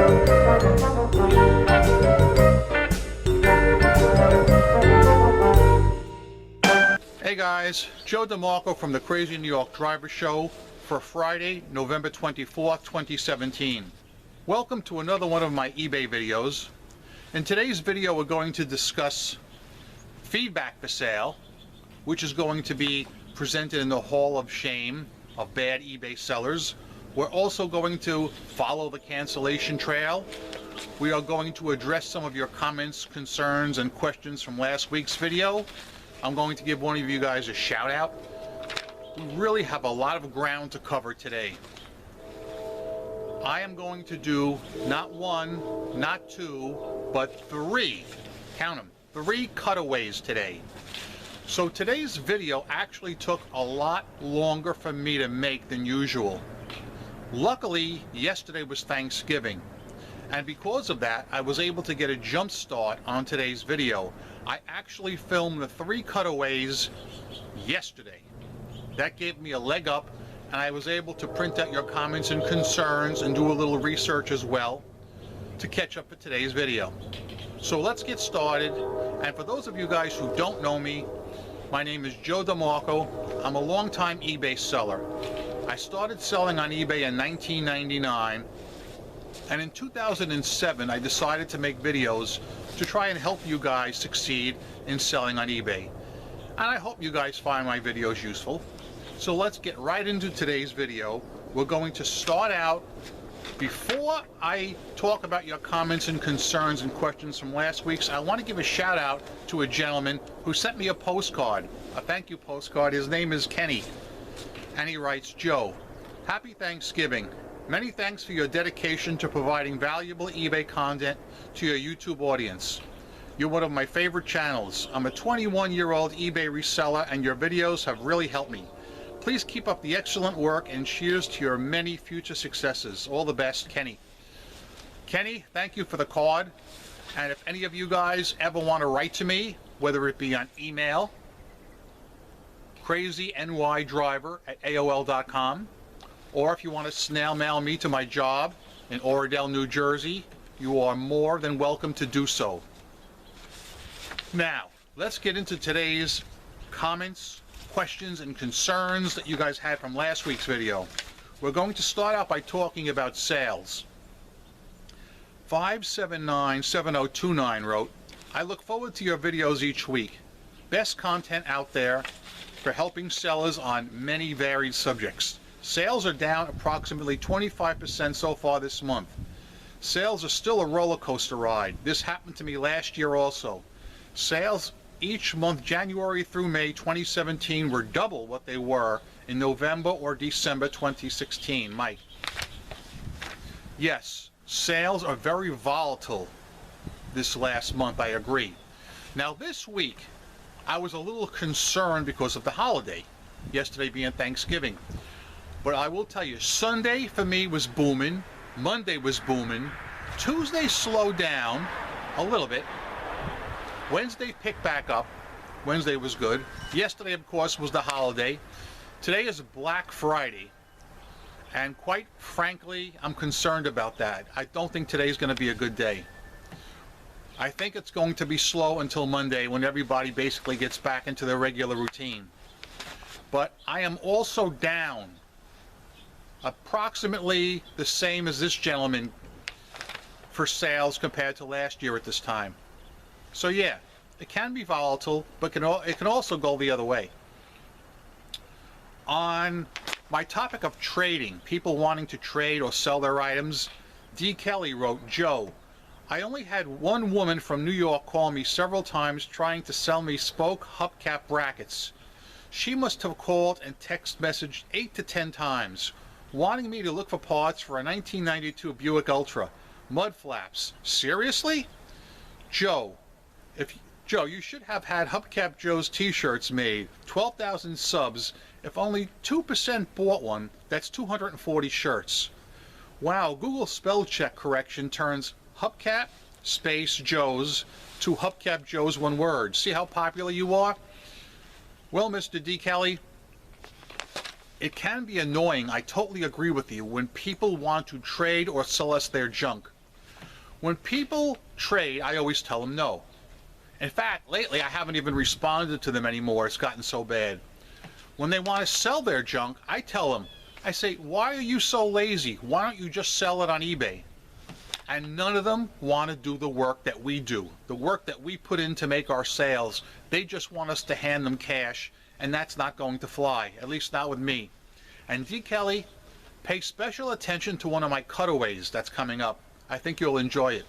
Hey guys, Joe DeMarco from the Crazy New York Driver Show for Friday, November 24th, 2017. Welcome to another one of my eBay videos. In today's video we're going to discuss feedback for sale, which is going to be presented in the Hall of Shame of bad eBay sellers. We're also going to follow the cancellation trail. We are going to address some of your comments, concerns, and questions from last week's video. I'm going to give one of you guys a shout out. We really have a lot of ground to cover today. I am going to do not one, not two, but three, count them, three cutaways today. So today's video actually took a lot longer for me to make than usual. Luckily, yesterday was Thanksgiving, and because of that, I was able to get a jump start on today's video. I actually filmed the three cutaways yesterday. That gave me a leg up, and I was able to print out your comments and concerns and do a little research as well to catch up for today's video. So let's get started. And for those of you guys who don't know me, my name is Joe DeMarco. I'm a longtime eBay seller. I started selling on eBay in 1999, and in 2007 I decided to make videos to try and help you guys succeed in selling on eBay. And I hope you guys find my videos useful. So let's get right into today's video. We're going to start out, before I talk about your comments and concerns and questions from last week's, I want to give a shout out to a gentleman who sent me a postcard, a thank you postcard. His name is Kenny, and he writes, Joe, happy Thanksgiving. Many thanks for your dedication to providing valuable eBay content to your YouTube audience. You're one of my favorite channels. I'm a 21-year-old eBay reseller, and your videos have really helped me. Please keep up the excellent work, and cheers to your many future successes. All the best, Kenny. Kenny, thank you for the card. And if any of you guys ever want to write to me, whether it be on email, crazynydriver@aol.com, or if you want to snail mail me to my job in Oradell, New Jersey, you are more than welcome to do so. Now, let's get into today's comments, questions, and concerns that you guys had from last week's video. We're going to start out by talking about sales. 5797029 wrote, I look forward to your videos each week. Best content out there for helping sellers on many varied subjects. Sales are down approximately 25% so far this month. Sales are still a roller coaster ride. This happened to me last year also. Sales each month, January through May 2017, were double what they were in November or December 2016. Mike. Yes, sales are very volatile this last month, I agree. Now this week, I was a little concerned because of the holiday, yesterday being Thanksgiving. But I will tell you, Sunday for me was booming, Monday was booming, Tuesday slowed down a little bit, Wednesday picked back up, Wednesday was good, yesterday of course was the holiday, today is Black Friday, and quite frankly I'm concerned about that. I don't think today's going to be a good day. I think it's going to be slow until Monday when everybody basically gets back into their regular routine. But I am also down approximately the same as this gentleman for sales compared to last year at this time. So yeah, it can be volatile, but it can also go the other way. On my topic of trading, people wanting to trade or sell their items, D. Kelly wrote, Joe, I only had one woman from New York call me several times trying to sell me spoke hubcap brackets. She must have called and text messaged 8 to 10 times, wanting me to look for parts for a 1992 Buick Ultra. Mud flaps. Seriously? Joe, you should have had Hubcap Joe's t-shirts made. 12,000 subs. If only 2% bought one, that's 240 shirts. Wow, Google spell check correction turns Hubcap space Joe's to Hubcap Joe's one word. See how popular you are? Well, Mr. D. Kelly, it can be annoying, I totally agree with you, when people want to trade or sell us their junk. When people trade, I always tell them no. In fact, lately I haven't even responded to them anymore. It's gotten so bad. When they want to sell their junk, I tell them, I say, why are you so lazy? Why don't you just sell it on eBay? And none of them want to do the work that we do, the work that we put in to make our sales. They just want us to hand them cash, and that's not going to fly, at least not with me. And D. Kelly, pay special attention to one of my cutaways that's coming up. I think you'll enjoy it.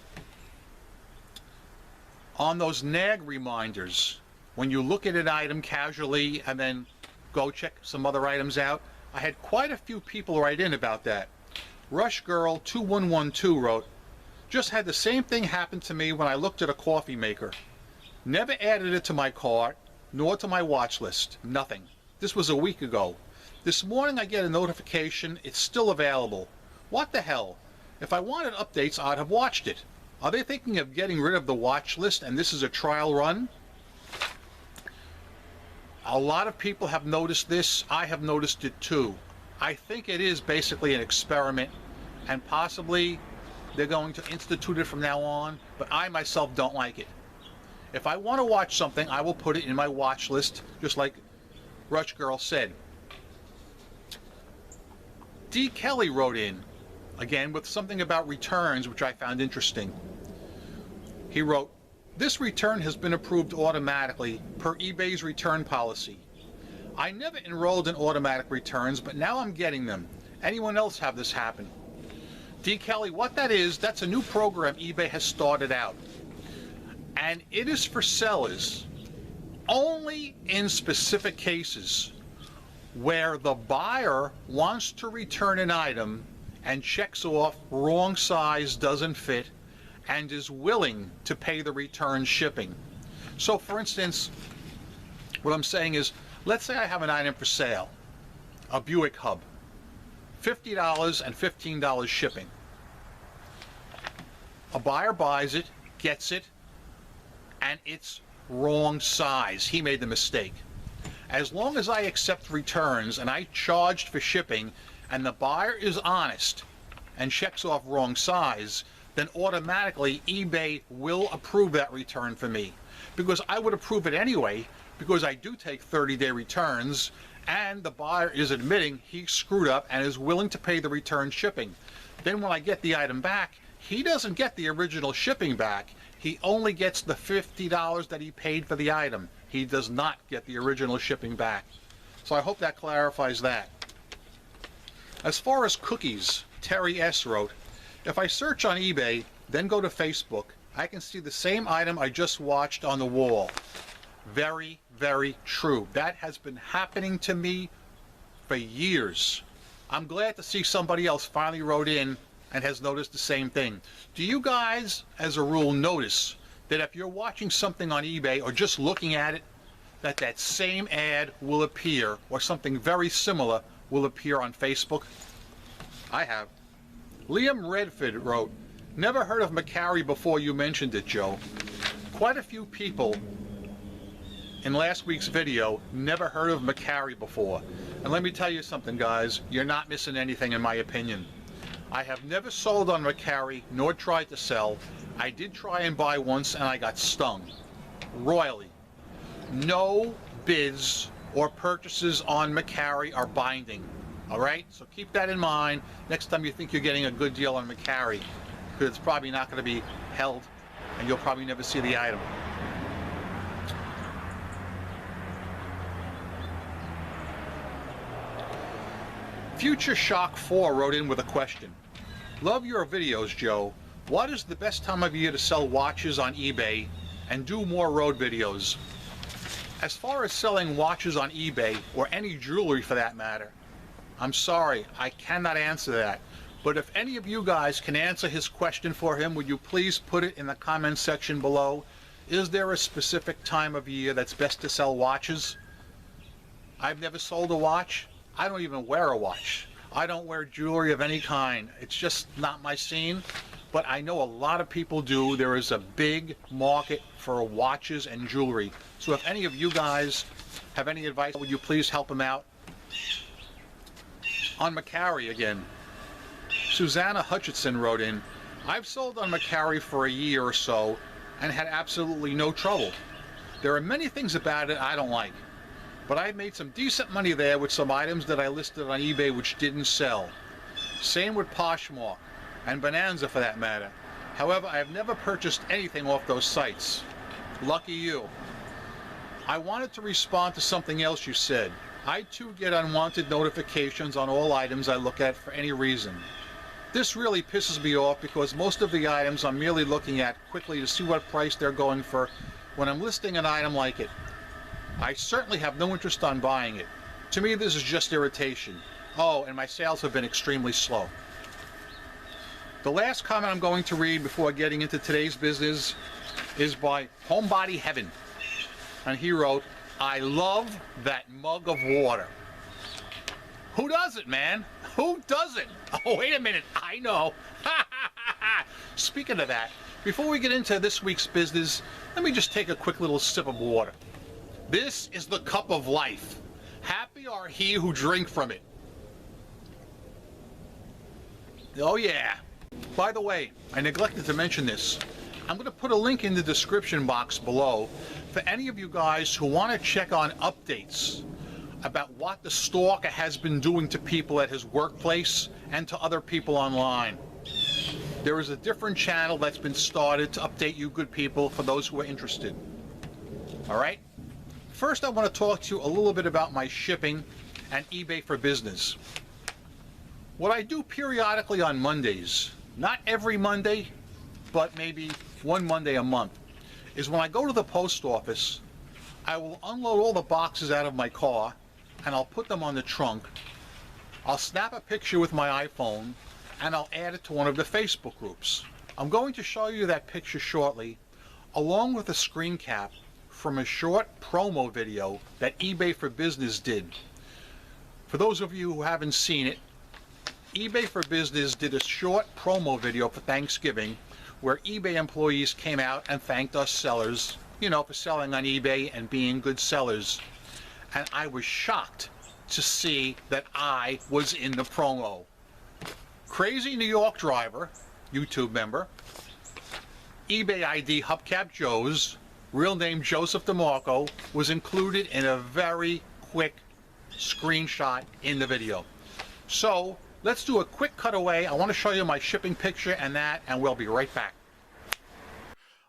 On those nag reminders, when you look at an item casually and then go check some other items out, I had quite a few people write in about that. Rush Girl 2112 wrote, just had the same thing happen to me when I looked at a coffee maker. Never added it to my cart, nor to my watch list. Nothing. This was a week ago. This morning I get a notification it's still available. What the hell? If I wanted updates, I'd have watched it. Are they thinking of getting rid of the watch list and this is a trial run? A lot of people have noticed this. I have noticed it too. I think it is basically an experiment, and possibly they're going to institute it from now on, but I myself don't like it. If I want to watch something, I will put it in my watch list, just like Rush Girl said. D. Kelly wrote in, again, with something about returns, which I found interesting. He wrote, this return has been approved automatically per eBay's return policy. I never enrolled in automatic returns, but now I'm getting them. Anyone else have this happen? D. Kelly, what that is, that's a new program eBay has started out. And it is for sellers only in specific cases where the buyer wants to return an item and checks off wrong size, doesn't fit, and is willing to pay the return shipping. So for instance, what I'm saying is, let's say I have an item for sale, a Buick hub, $50 and $15 shipping. A buyer buys it, gets it, and it's wrong size. He made the mistake. As long as I accept returns and I charged for shipping and the buyer is honest and checks off wrong size, then automatically eBay will approve that return for me. Because I would approve it anyway, because I do take 30-day returns, and the buyer is admitting he screwed up and is willing to pay the return shipping. Then when I get the item back, he doesn't get the original shipping back. He only gets the $50 that he paid for the item. He does not get the original shipping back. So I hope that clarifies that. As far as cookies, Terry S. wrote, if I search on eBay, then go to Facebook, I can see the same item I just watched on the wall. Very, very true. That has been happening to me for years. I'm glad to see somebody else finally wrote in and has noticed the same thing. Do you guys, as a rule, notice that if you're watching something on eBay or just looking at it, that that same ad will appear, or something very similar will appear on Facebook? I have. Liam Redford wrote, never heard of Mercari before you mentioned it, Joe. Quite a few people in last week's video never heard of Mercari before. And let me tell you something, guys, you're not missing anything in my opinion. I have never sold on Mercari nor tried to sell. I did try and buy once and I got stung royally. No bids or purchases on Mercari are binding. All right, so keep that in mind next time you think you're getting a good deal on Mercari, because it's probably not going to be held and you'll probably never see the item. Future Shock 4 wrote in with a question. Love your videos, Joe. What is the best time of year to sell watches on eBay and do more road videos? As far as selling watches on eBay, or any jewelry for that matter, I'm sorry, I cannot answer that. But if any of you guys can answer his question for him, would you please put it in the comment section below? Is there a specific time of year that's best to sell watches? I've never sold a watch. I don't even wear a watch. I don't wear jewelry of any kind. It's just not my scene. But I know a lot of people do. There is a big market for watches and jewelry. So if any of you guys have any advice, would you please help him out? On Mercari again, Susanna Hutchinson wrote in, I've sold on Mercari for a year or so and had absolutely no trouble. There are many things about it I don't like, but I made some decent money there with some items that I listed on eBay which didn't sell. Same with Poshmark, and Bonanza for that matter. However, I have never purchased anything off those sites. Lucky you. I wanted to respond to something else you said. I too get unwanted notifications on all items I look at for any reason. This really pisses me off because most of the items I'm merely looking at quickly to see what price they're going for when I'm listing an item like it. I certainly have no interest on buying it. To me, this is just irritation. Oh, and my sales have been extremely slow. The last comment I'm going to read before getting into today's business is by Homebody Heaven. And he wrote, "I love that mug of water." Who doesn't, man? Who doesn't? Oh, wait a minute. I know. Speaking of that, before we get into this week's business, let me just take a quick little sip of water. This is the cup of life. Happy are he who drink from it. Oh, yeah. By the way, I neglected to mention this. I'm going to put a link in the description box below for any of you guys who want to check on updates about what the stalker has been doing to people at his workplace and to other people online. There is a different channel that's been started to update you good people for those who are interested. Alright? First I want to talk to you a little bit about my shipping and eBay for Business. What I do periodically on Mondays, not every Monday, but maybe one Monday a month, is when I go to the post office, I will unload all the boxes out of my car and I'll put them on the trunk. I'll snap a picture with my iPhone and I'll add it to one of the Facebook groups. I'm going to show you that picture shortly, along with a screen cap from a short promo video that eBay for Business did. For those of you who haven't seen it, eBay for Business did a short promo video for Thanksgiving where eBay employees came out and thanked us sellers, you know, for selling on eBay and being good sellers. And I was shocked to see that I was in the promo. Crazy New York driver, YouTube member, eBay ID Hubcap Joe's, real name Joseph DeMarco, was included in a very quick screenshot in the video. So let's do a quick cutaway. I want to show you my shipping picture and that, and we'll be right back.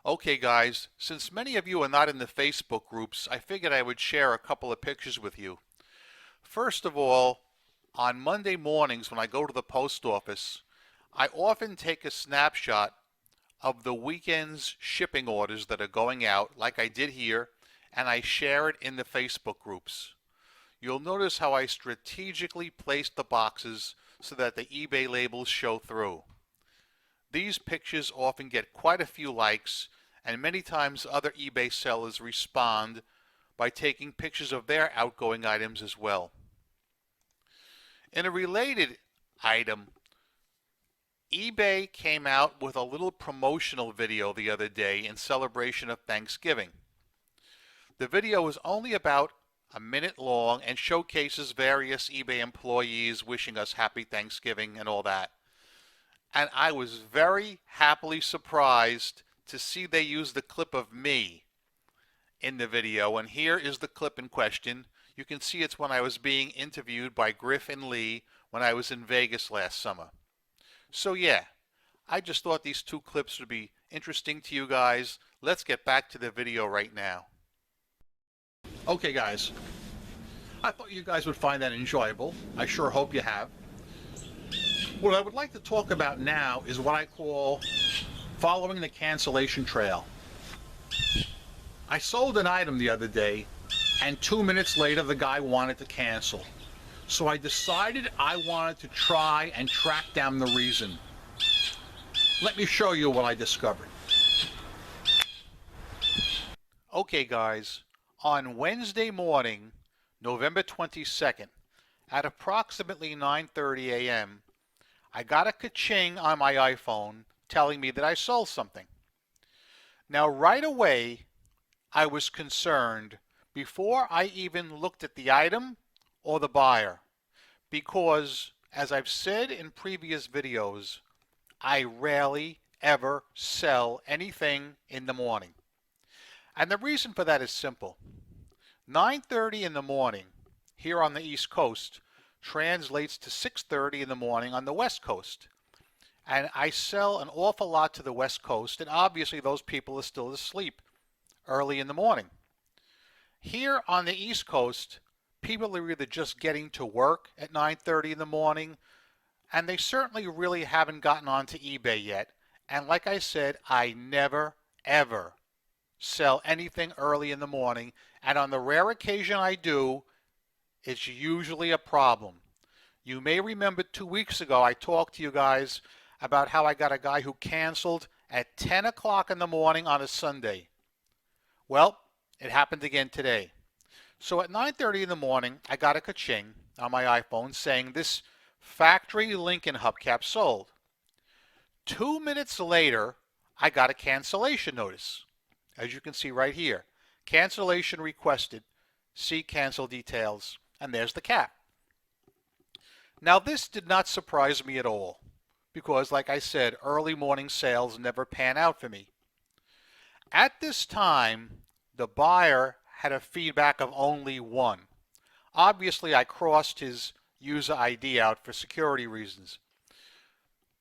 Okay guys, since many of you are not in the Facebook groups, I figured I would share a couple of pictures with you. First of all, on Monday mornings when I go to the post office, I often take a snapshot of the weekend's shipping orders that are going out, like I did here, and I share it in the Facebook groups. You'll notice how I strategically placed the boxes so that the eBay labels show through. These pictures often get quite a few likes, and many times other eBay sellers respond by taking pictures of their outgoing items as well. In a related item, eBay came out with a little promotional video the other day in celebration of Thanksgiving. The video is only about a minute long and showcases various eBay employees wishing us happy Thanksgiving and all that. And I was very happily surprised to see they used the clip of me in the video, and here is the clip in question. You can see it's when I was being interviewed by Griff and Lee when I was in Vegas last summer. So yeah, I just thought these two clips would be interesting to you guys. Let's get back to the video right now. Okay guys, I thought you guys would find that enjoyable. I sure hope you have. What I would like to talk about now is what I call following the cancellation trail. I sold an item the other day, and 2 minutes later the guy wanted to cancel. So I decided I wanted to try and track down the reason. Let me show you what I discovered. Okay guys, on Wednesday morning, November 22nd, at approximately 9:30 a.m., I got a ka-ching on my iPhone telling me that I sold something. Now right away, I was concerned before I even looked at the item or the buyer, because as I've said in previous videos, I rarely ever sell anything in the morning. And the reason for that is simple. 9:30 in the morning here on the East Coast translates to 6:30 in the morning on the West Coast. And I sell an awful lot to the West Coast, and obviously those people are still asleep early in the morning. Here on the East Coast, people are either just getting to work at 9:30 in the morning, and they certainly really haven't gotten onto eBay yet. And like I said, I never, ever sell anything early in the morning, and on the rare occasion I do, it's usually a problem. You may remember 2 weeks ago I talked to you guys about how I got a guy who canceled at 10 o'clock in the morning on a Sunday. Well, it happened again today. So at 9:30 in the morning, I got a ka-ching on my iPhone saying this factory Lincoln hubcap sold. 2 minutes later, I got a cancellation notice. As you can see right here, cancellation requested, see cancel details, and there's the cap. Now this did not surprise me at all, because like I said, early morning sales never pan out for me. At this time, the buyer had a feedback of only one. Obviously, I crossed his user ID out for security reasons.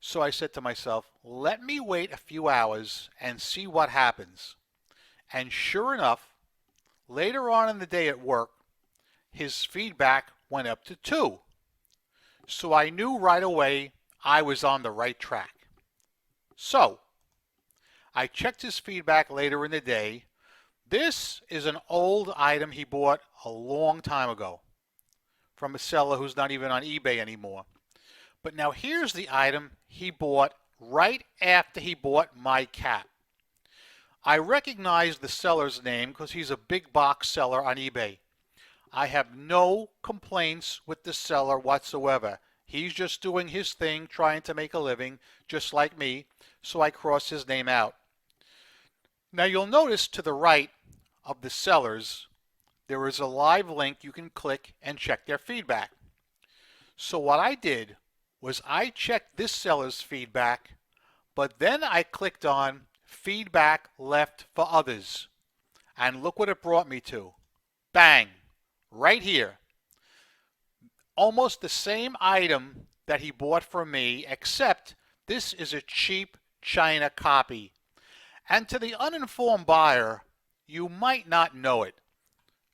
So I said to myself, let me wait a few hours and see what happens. And sure enough, later on in the day at work, his feedback went up to 2. So I knew right away I was on the right track. So I checked his feedback later in the day. This is an old item he bought a long time ago from a seller who's not even on eBay anymore. But now here's the item he bought right after he bought my cap. I recognize the seller's name because he's a big box seller on eBay. I have no complaints with the seller whatsoever. He's just doing his thing, trying to make a living, just like me, so I cross his name out. Now you'll notice to the right of the sellers, there is a live link you can click and check their feedback. So what I did was I checked this seller's feedback, but then I clicked on feedback left for others. And look what it brought me to. Bang! Right here. Almost the same item that he bought from me, except this is a cheap China copy. And to the uninformed buyer, you might not know it.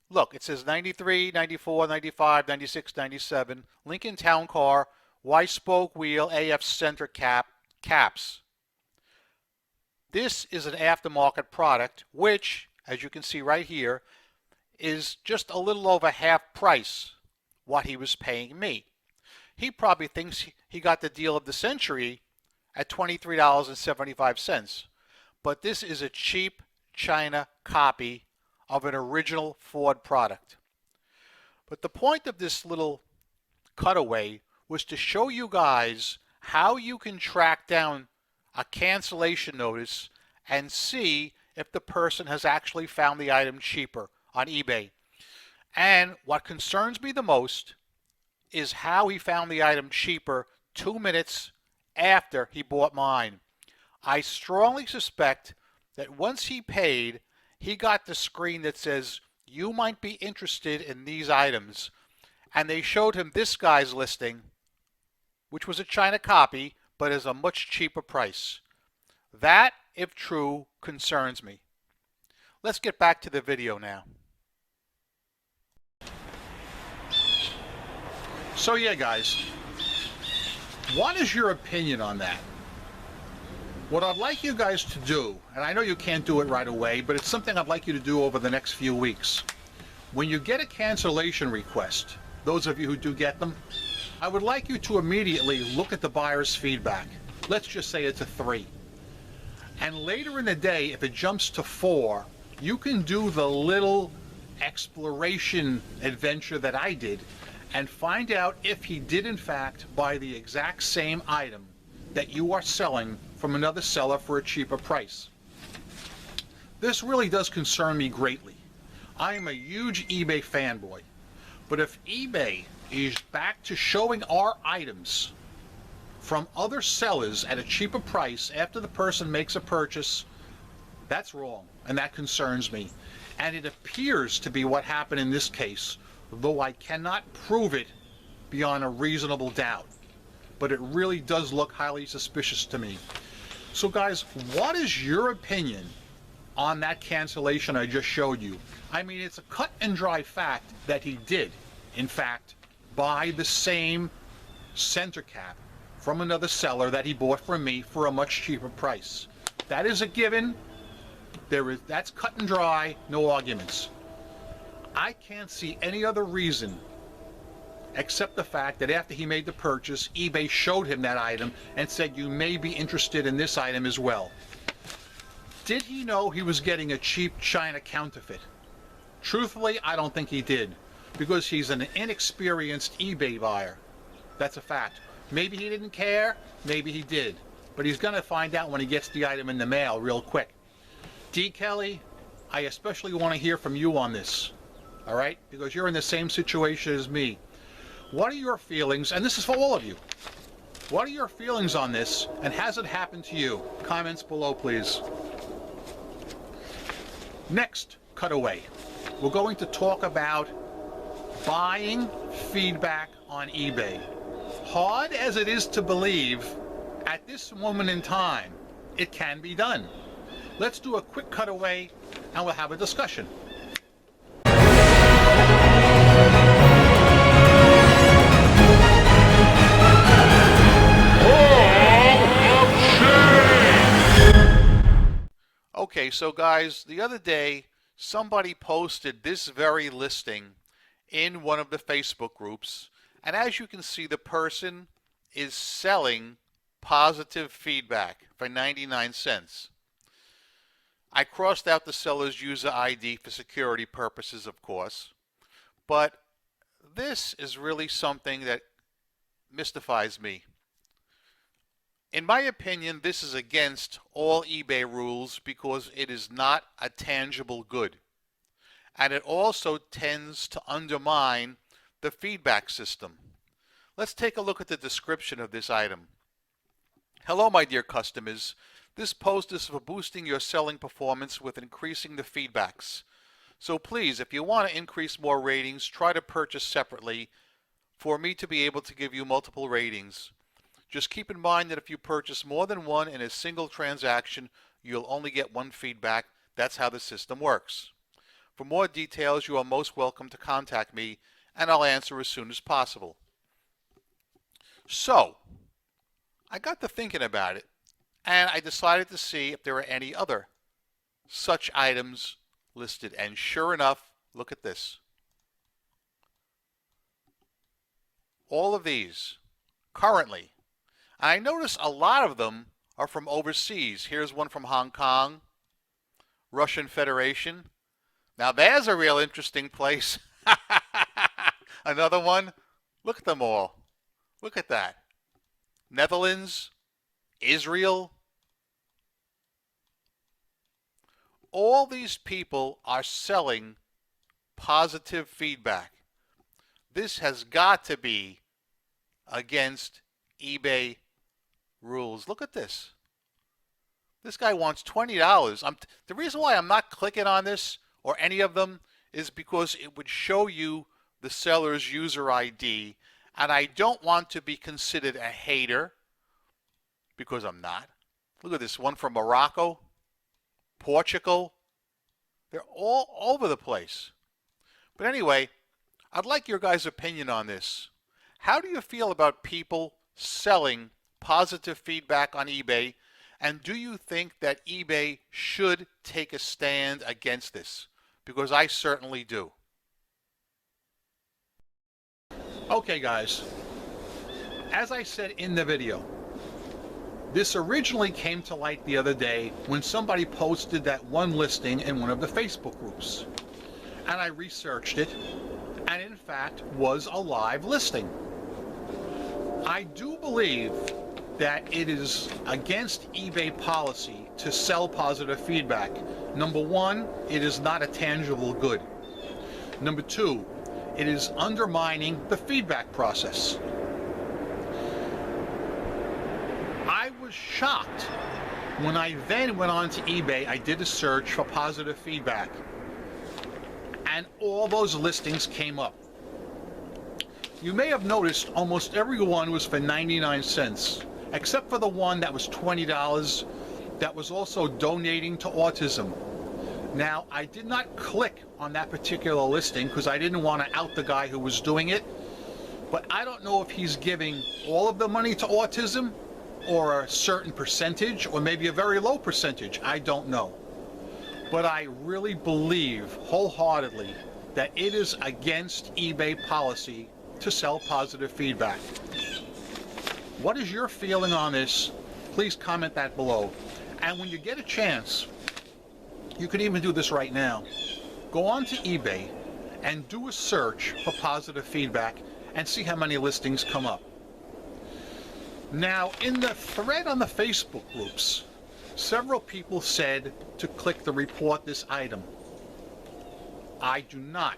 Look, it says 93, 94, 95, 96, 97, Lincoln Town Car, Y-spoke wheel, AF center caps. This is an aftermarket product, which, as you can see right here, is just a little over half price what he was paying me. He probably thinks he got the deal of the century at $23.75. But this is a cheap China copy of an original Ford product. But the point of this little cutaway was to show you guys how you can track down a cancellation notice and see if the person has actually found the item cheaper on eBay. And what concerns me the most is how he found the item cheaper 2 minutes after he bought mine. I strongly suspect that once he paid, he got the screen that says, you might be interested in these items. And they showed him this guy's listing, which was a China copy, but is a much cheaper price. That, if true, concerns me. Let's get back to the video now. So yeah, guys, what is your opinion on that? What I'd like you guys to do, and I know you can't do it right away, but it's something I'd like you to do over the next few weeks. When you get a cancellation request, those of you who do get them, I would like you to immediately look at the buyer's feedback. Let's just say it's a 3. And later in the day, if it jumps to 4, you can do the little exploration adventure that I did and find out if he did in fact buy the exact same item that you are selling from another seller for a cheaper price. This really does concern me greatly. I am a huge eBay fanboy, but if eBay is back to showing our items from other sellers at a cheaper price after the person makes a purchase, that's wrong, and that concerns me. And it appears to be what happened in this case, though I cannot prove it beyond a reasonable doubt. But it really does look highly suspicious to me. So guys, what is your opinion on that cancellation I just showed you? I mean, it's a cut and dry fact that he did, in fact, buy the same center cap from another seller that he bought from me for a much cheaper price. That is a given. That's cut and dry, no arguments. I can't see any other reason except the fact that after he made the purchase, eBay showed him that item and said, you may be interested in this item as well. Did he know he was getting a cheap China counterfeit? Truthfully, I don't think he did, because he's an inexperienced eBay buyer. That's a fact. Maybe he didn't care, maybe he did, but he's going to find out when he gets the item in the mail real quick. D. Kelly, I especially want to hear from you on this, all right? Because you're in the same situation as me. What are your feelings, and this is for all of you, what are your feelings on this, and has it happened to you? Comments below, please. Next cutaway, we're going to talk about buying feedback on eBay. Hard as it is to believe, at this moment in time, it can be done. Let's do a quick cutaway and we'll have a discussion. Okay, so guys, the other day somebody posted this very listing in one of the Facebook groups, and as you can see, the person is selling positive feedback for 99 cents. I crossed out the seller's user ID for security purposes, of course, but this is really something that mystifies me. In my opinion, this is against all eBay rules because it is not a tangible good. And it also tends to undermine the feedback system. Let's take a look at the description of this item. Hello, my dear customers. This post is for boosting your selling performance with increasing the feedbacks. So please, if you want to increase more ratings, try to purchase separately for me to be able to give you multiple ratings. Just keep in mind that if you purchase more than one in a single transaction, you'll only get one feedback. That's how the system works. For more details, you are most welcome to contact me, and I'll answer as soon as possible. So, I got to thinking about it, and I decided to see if there are any other such items listed. And sure enough, look at this. All of these, currently. I notice a lot of them are from overseas. Here's one from Hong Kong, Russian Federation. Now there's a real interesting place. Another one. Look at them all. Look at that. Netherlands, Israel. All these people are selling positive feedback. This has got to be against eBay rules. Look at this. This guy wants $20. The reason why I'm not clicking on this or any of them is because it would show you the seller's user ID, and I don't want to be considered a hater because I'm not. Look at this one from Morocco, Portugal. They're all over the place. But anyway, I'd like your guys' opinion on this. How do you feel about people selling positive feedback on eBay, and do you think that eBay should take a stand against this? Because I certainly do. Okay guys, as I said in the video, this originally came to light the other day when somebody posted that one listing in one of the Facebook groups, and I researched it, and in fact was a live listing. I do believe that it is against eBay policy to sell positive feedback. Number one, it is not a tangible good. Number two, it is undermining the feedback process. shocked when I then went on to eBay. I did a search for positive feedback, and all those listings came up. You may have noticed almost every one was for 99 cents, except for the one that was $20 that was also donating to autism. Now, I did not click on that particular listing because I didn't want to out the guy who was doing it, but I don't know if he's giving all of the money to autism or a certain percentage, or maybe a very low percentage. I don't know. But I really believe wholeheartedly that it is against eBay policy to sell positive feedback. What is your feeling on this? Please comment that below. And when you get a chance, you can even do this right now. Go on to eBay and do a search for positive feedback and see how many listings come up. Now, in the thread on the Facebook groups, several people said to click the report this item. I do not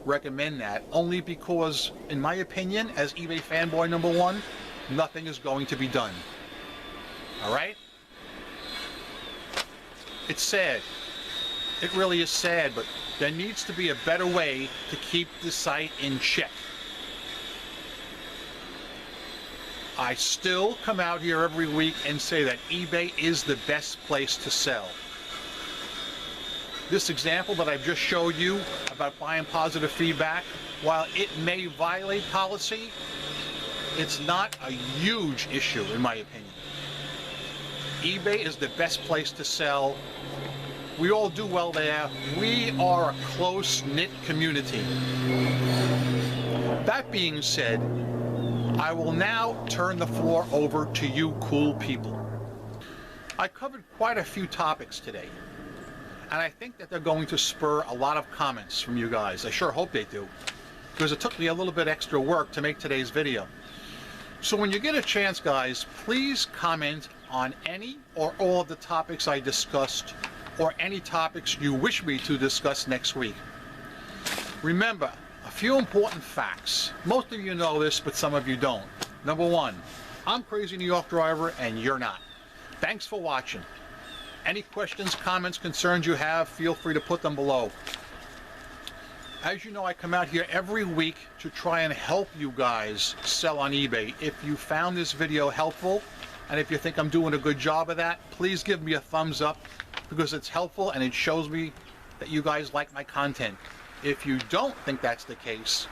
recommend that, only because, in my opinion, as eBay fanboy number one, nothing is going to be done. All right? It's sad. It really is sad, but there needs to be a better way to keep the site in check. I still come out here every week and say that eBay is the best place to sell. This example that I've just showed you about buying positive feedback, while it may violate policy, it's not a huge issue in my opinion. eBay is the best place to sell. We all do well there. We are a close-knit community. That being said, I will now turn the floor over to you cool people. I covered quite a few topics today, and I think that they're going to spur a lot of comments from you guys. I sure hope they do, because it took me a little bit extra work to make today's video. So when you get a chance, guys, please comment on any or all of the topics I discussed, or any topics you wish me to discuss next week. Remember, a few important facts. Most of you know this, but some of you don't. Number one, I'm Crazy New York Driver and you're not. Thanks for watching. Any questions, comments, concerns you have, feel free to put them below. As you know, I come out here every week to try and help you guys sell on eBay. If you found this video helpful, and if you think I'm doing a good job of that, please give me a thumbs up, because it's helpful and it shows me that you guys like my content. If you don't think that's the case,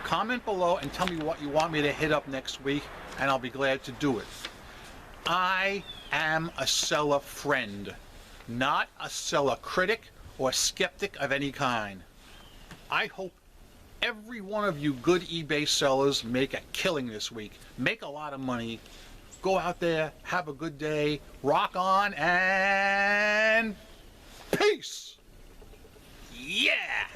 comment below and tell me what you want me to hit up next week, and I'll be glad to do it. I am a seller friend, not a seller critic or skeptic of any kind. I hope every one of you good eBay sellers make a killing this week. Make a lot of money. Go out there, have a good day, rock on, and peace! Yeah!